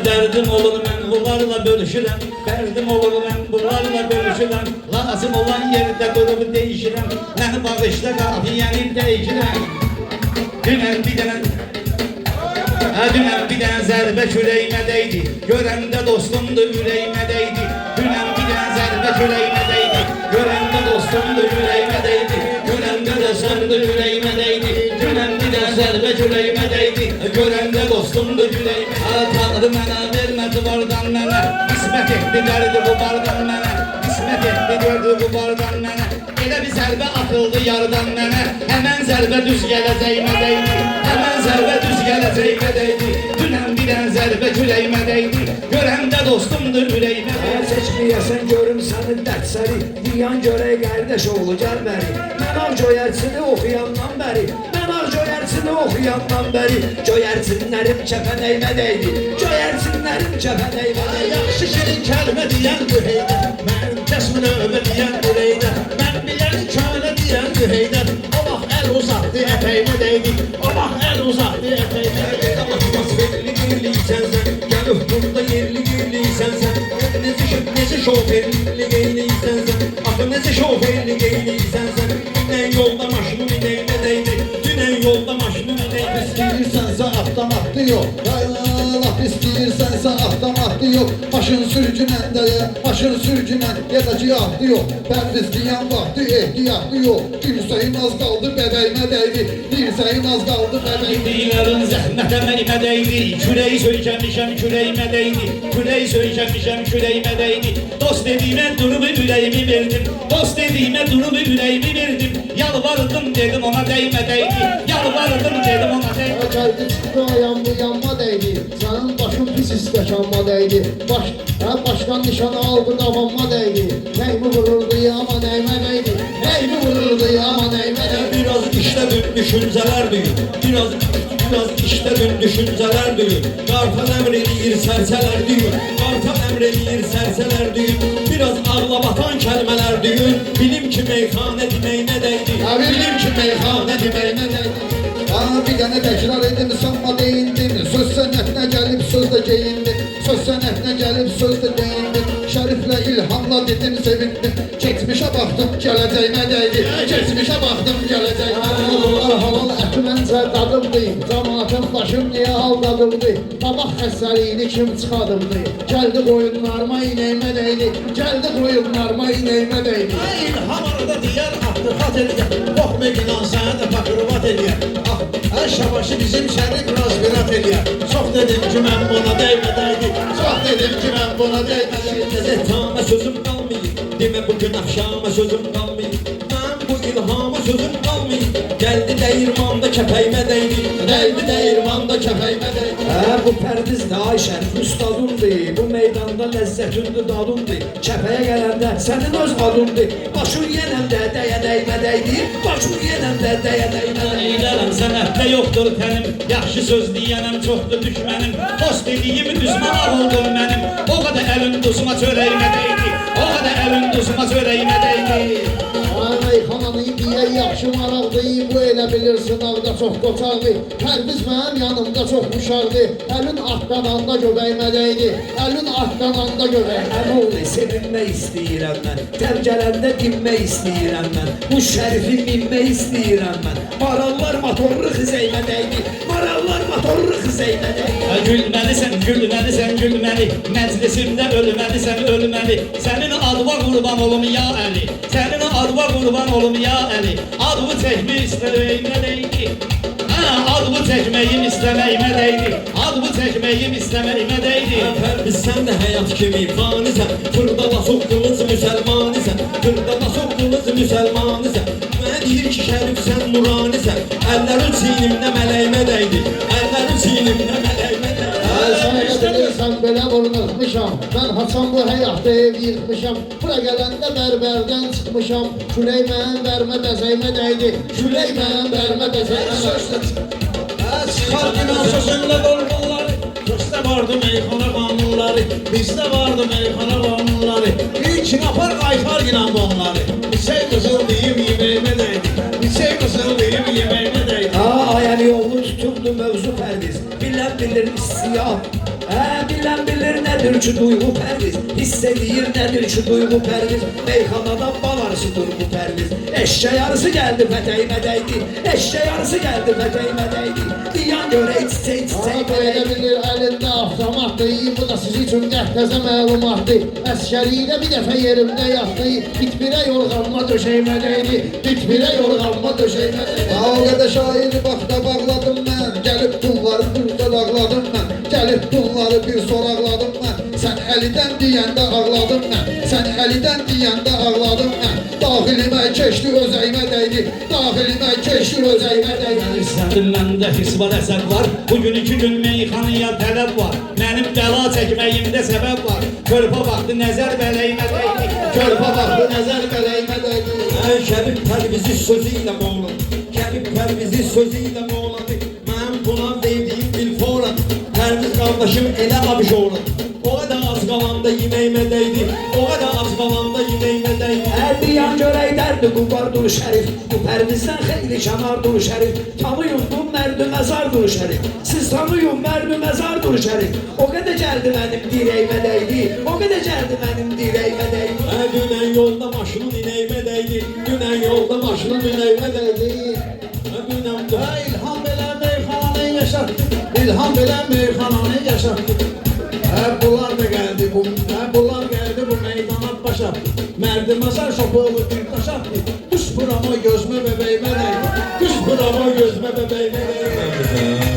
Derdim olur ben bunlarla bölüşürəm. Derdim olur ben bunlarla bölüşürəm. Lazım olan yerde durumu değişirəm. Beni bağışla qafiyəni değişirəm. Dünən bir dənə zərbə kürəyimə dəydi. Görəndə dostumdu ürəyimə dəydi. Dünən bir dənə zərbə kürəyimə dəydi. Görəndə dostumdu ürəyimə dəydi. Görəndə dostumdu ürəyimə dəydi. Dünən bir dənə zərbə kürəyimə dəydi. Görəndə dostumdu ürəyimə dəydi. Tanrı mənə vermədi vardan mənə. Qismət etdi dərdi bu bardan mənə. Qismət etdi gördü bu bardan mənə. Elə bir zərbə atıldı yardan mənə. Həmən zərbə düz gələcəyimə dəydi. Həmən zərbə düz gələcəyimə dəydi. Dünən bir dənə zərbə kürəyimə dəydi. Görəndə dostumdur ürəyimə dəydi. Seçməyəsən görüm səni dərsəri. Diyan görək qardaş oğlu gəl bəri. Mən ağ göyərçini oxuyandan bəri. Mən ağ göyərçini oxuyandan bəri. Göyərçinlərim kəpənəymə dəydi. Göyərçinlərim kəpənəymə dəydi. Yaxşı şirin kəlmə deyən ürəydə, mən kəsmin övə deyən ürəydə, mən bilən kölə deyən ürəydə. O vaxt əl uzatdı ətəyimə dəydi. O vaxt əl uzatdı ətəyimə dəydi. Qamaşmaz verli geylisən sən, gəlib burada yerli geylisən sən. Necə şoferli geylisən sən, axı necə şoferli geylisən sən. Dünən yolda maşını minəymə dəydi. Dünən yolda maşını minəymə dəydi. İstəyirsənsə avtomatlı yox, laf istəyirsənsə avtomatlı yox. Maşın sürücünən də, maşın sürücünən yedəki atlı yox. Pərvizliyən vaxtı ehtiyatlı yox. Dirsəyim az qaldı bədəyimə dəydi. Dirsəyim az qaldı bədəyimə dəydi. Dinlərin zəhmət əməyimə dəydi. Küreyi söykəmişəm kürəyimə dəydi. Küreyi söykəmişəm kürəyimə dəydi. Dost dediyimə durumu ürəyimi verdim. Dost dediyimə durumu ürəyimi verdim. Yalvardım dedim ona dəymə dəydi. Yalvardım dedim ona dəymə dəydi. Gəldi çıxdı ayam bu yanma dəydi. Sənin başın pis istəkanma dəydi. Başkan nişanı aldı qavanma dəydi. Nəymi vururdu ama nəymə dəydi. Nəymi vururdu ama nəymə dəydi. Biraz işlədim düşüncələr düyün. Biraz işlədim düşüncələr düyün. Qartal əmr eləyir sərsələr düyün. Qartal əmr eləyir sərsələr düyün. Biraz ağlabatan kəlmələr düyün. Bilim ki meyxanə deməyinə dəydi. Bilim ki meyxanə deməyinə dəydi. Bir dənə təkrar edin, sanma deyindim. Söz sənətinə gəlib söz də geyindim. Söz sənətinə gəlib söz də geyindim. Şəriflə ilhamla dedim sevindim. Keçmişə baxdım gələcəyimə dəydi. Keçmişə baxdım gələcəyimə dəydi. Halal əti məncə dadımdı. Cəmaatın başım niyə aldadıldı. Tabaq xəstəliyini kim çıxadımdı. Gəldi qoyunlarıma inəymə dəydi. Gəldi qoyunlarıma inəymə dəydi. İlham arada deyər axtıqat eləyər. Qoxma binan sənə də fakırvat eləyər. Şabaşı bizim şərif razvirat eləyər. Çox dedim ki mən buna dəymə dəydi. Çox dedim ki mən buna dəymə dəydi. Zətama sözüm qalmayıb. Demə bugün axşama sözüm qalmayıb. Mən bu ilhama sözüm qalmayıb. Gəldi dəyirmanda kəpəyimə dəydi. Dəydi dəyirmanda kəpəyimə dəydi. Bu pərdiz də ay şərif ustadundur. Bu meydanda ləzzətündür dadundur. Kəpəyə gələndə sənin öz adundur. Başın yenəndə dəyə dəymə dəydi. Başın yenəndə dəyə dəymə dəydi. Eylərəm sənətdə yoxdur tənim. Yaxşı söz deyənəm çoxdur düşmənim. Dost dediyimi düzmən oldum mənim. O qədər əlin duzma çörəyimə dəydi. O qədər əlin duzma çörəyimə dəydi. Meyxananı deyə yaxşı maraqdır. Bu elə bilirsin ağda çox qoçaqdır. Pərviz mənim yanımda çox uşaqdır. Əlin atlananda göbəyimə dəydi. Əlin atlananda göbəyimə. Əmoğlu sevinmək istəyirəm mən. Tər gələndə dinmək istəyirəm mən. Bu şərifi minmək istəyirəm mən. Marallar motorlu xizəymə dəydi. Marallar motorlu xizəymə dəydi. Gülməlisən, gülməlisən, gülməli. Məclisimdə ölməlisən, ölməli. Sənin adva qurban olum ya Əli. Sənin adva qurban olum ya Əli. Adımı çəkmək istəməyimə dəydi. Adımı çəkməyim istəməyimə dəydi. Adımı çəkməyim istəməyimə dəydi. Pərviz sən də həyat kimi fanisən. Fırda basıq qılınc müsəlmanisən. Fırda basıq qılınc müsəlmanisən. Mənə deyir ki şərif sən nuranisən. Əllərin çiynimdə mələyimə dəydi. Əllərin çiynimdə mələyimə dəydi. Sənə bilirsən belə vurmuşam. Mən haçan bu həyatda ev yıxmışam. Bura gələndə bərbərdən çıxmışam. Külək mənim vermə bəzəymə dəydi. Külək mənim vermə bəzəymə dəydi. Çıxar günah sözünlə dolmaları. Bizdə vardı meyxana qanunları. Bizdə vardı meyxana qanunları. İlkin apar qaytar günah onları. Bir şey qızıl deyib yeməyimə dəydi. Bir şey qızıl deyib yeməyimə dəydi. Ayəli oğlu tuturdu mövzu pərdiz. Bilən bilir istiyat. bilen bilir nedir şu duygu perviz. Hissedir nedir şu duygu perviz. Meyhanada bal arısıdır bu perviz. Eşeğe yarısı geldi peteğime değdi. Eşeğe yarısı geldi peteğime değdi. Diyan göre içse Böyle bilir elinde avtomatdır. Bu da siz için qəhtəzə məlumatdır. Əskəriyle bir dəfə yerimdə yatdı. Bitbirə yorğanma döşeymə değdi. Bitbirə yorğanma döşeymə değdi. O kadar şairi bakta bağladım ben. Gelip bunları bir ağladım ben. Gelip bunları bir soraqladım ben. Sen eliden diyende ağladım ben. Sen eliden diyende ağladım ben. Dahilime keçdi özəyimə değdi. Dahilime keçdi özəyimə değdi. Məndə his var, əsəb var. Bugün 2 gün meyxanaya tələb var. Mənim bəla çəkməyimdə səbəb var. Körpə baxdı, nəzər bələyimə dəydi. Körpə baxdı, nəzər bələyimə dəydi. Kəbib pərvizi sözüyle moğladı. Kəbib pərvizi sözüyle moğladı. Mən buna verdiyim bir foran. Pərviz qardaşım elə abiş oğladı. O kadar az qalanda yeməyimə dəydi. O kadar az qalanda yeməyimə dəydi. Diyan görək dərdi qubardır şərif. Bu pərvizdən xeyli kəmardır şərif. Tanıyın bu mərdi məzardır şərif. Siz tanıyın mərdi məzardır şərif. O qədər gəldi mənim dirəyimə dəydi. O qədər gəldi mənim dirəyimə dəydi. Dünən yolda maşının inəyimə dəydi. Dünən yolda maşının inəyimə dəydi. Dünən İlham belə meyxananı yaşatdı. İlham belə meyxananı yaşatdı. Bunlar da geldi bu, bunlar geldi bu meydana başa. Merdi mazar şopoğlu bir taşattı. Düş burama gözme bebeğime değdi. Düş burama gözme bebeğime değdi.